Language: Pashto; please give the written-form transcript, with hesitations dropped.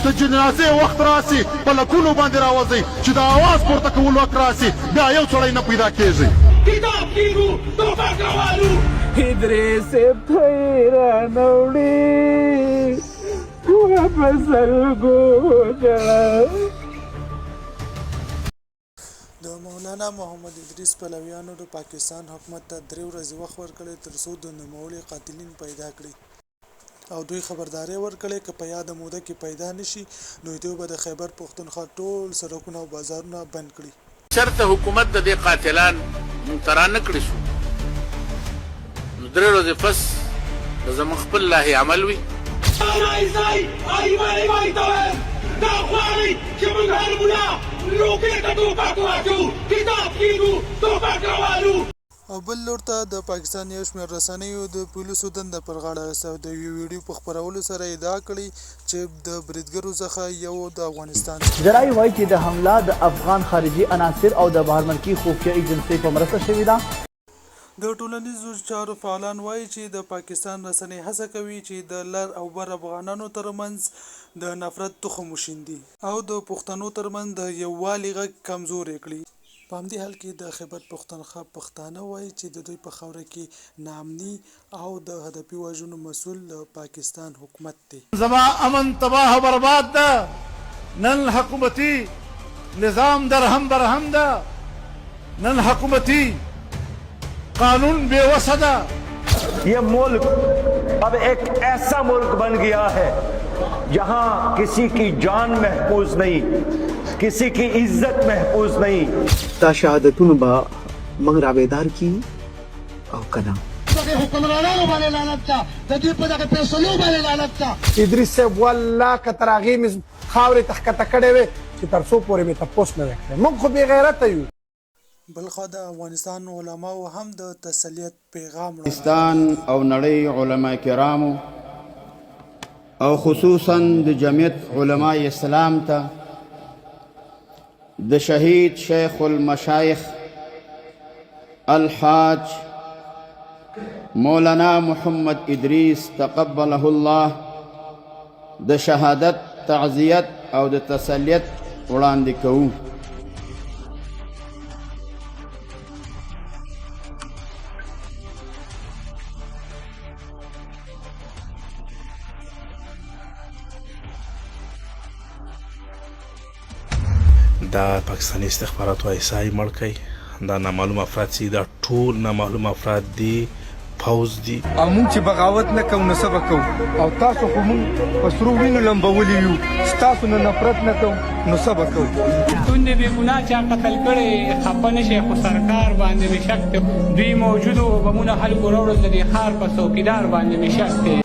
د جنازې وخت راسي په لکونو باندې راوځي چې د اواز پورته کولو حق راسي بیا یو سړی نه پیدا کېږي کتاب کیږو توپک روانو ادریس پیرانه وړي په سلګو جړه د مولانا محمد ادریس پلویانو د پاکستان حکومت ته 3 ورځې وخت ورکړی تر څو د نوموړي قاتلین پیدا کړي او دوی خبرداري ورکړي چې په یاد موده کې پیدا نشي نو دوی به د خیبر پختونخوا ټول سړکونه او بازارونه بند کړي چرته حکومت د دې قاتلان متران کړی شو نو 3 ورځې پس د زموږ خپل الله عمل وي او بل لور ته د پاکستان یو شمېر رسنیو د پولیسو دنده پر غاړه د یو ویډیو په خپرولو سره ادعا کړې چې د بریدګرو څخه یو د افغانستان ذرایع وایي چې د حمله د افغان خارجي عناصر او د بهر ملکي خفیه ایجنسۍ په مرسته شوې ده د ټولنیزو چارو فعالان وایي چې د پاکستان رسنۍ هڅه کوي چې د لر او بر افغانانو ترمنځ د نفرت تخم وشیندي او د پښتنو ترمنځ د یووالي غږ کمزوري کړي په همدې حال کې د خیبر پختونخوا پښتانه وایي چې د دوی په خاوره کې ناامني او د هدفي وژنو مسؤل پاکستان حکومت دی زما امن تباہ و برباد ده نن حکومتی نظام درهم برهم ده نن حکومتی قانون बेवसा था ये मुल्क अब एक ऐसा मुल्क बन गया है जहां किसी की जान महफूज नहीं किसी की इज्जत महफूज नहीं ता शहादतुन बा मंग रावेदार की او कना حکمرانانو باندې لعنت تا د دې په دغه فیصلو باندې لعنت تا ادریس صاحب والله کتراغي مز خاورې تخکته کړې وي چې تر څو پورې به تاسو نه وکړي موږ خو بې غیرت یو بلخو د افغانستان علماو هم د تسلیت پیغام پاکستان او نړۍ علما کرامو او خصوصا د جمعیت علماء اسلام ته د شهید شیخ المشایخ الحاج مولانا محمد ادریس تقبله الله د شهادت تعزیت او د تسلیت وړاندې کوو دا پاکستانی استخبارات و ایسای ملکی دا نامعلوم افراد سی دا ټول نامعلوم افراد دی فوز دی او مونږ چې بغاوت نه کوو نو څه به کوو او تاسو خو مونږ په سرو وینو لمبولي یو ستاسو نه نفرت نه کوو نو څه به کوو توند بې ګناه چا قتل کړی خفه نه شي خو سرکار باندې مې شک دی دوی موجودو بمونه خلکو راوړل د دې ښار په څوکیدار باندې مې شک دی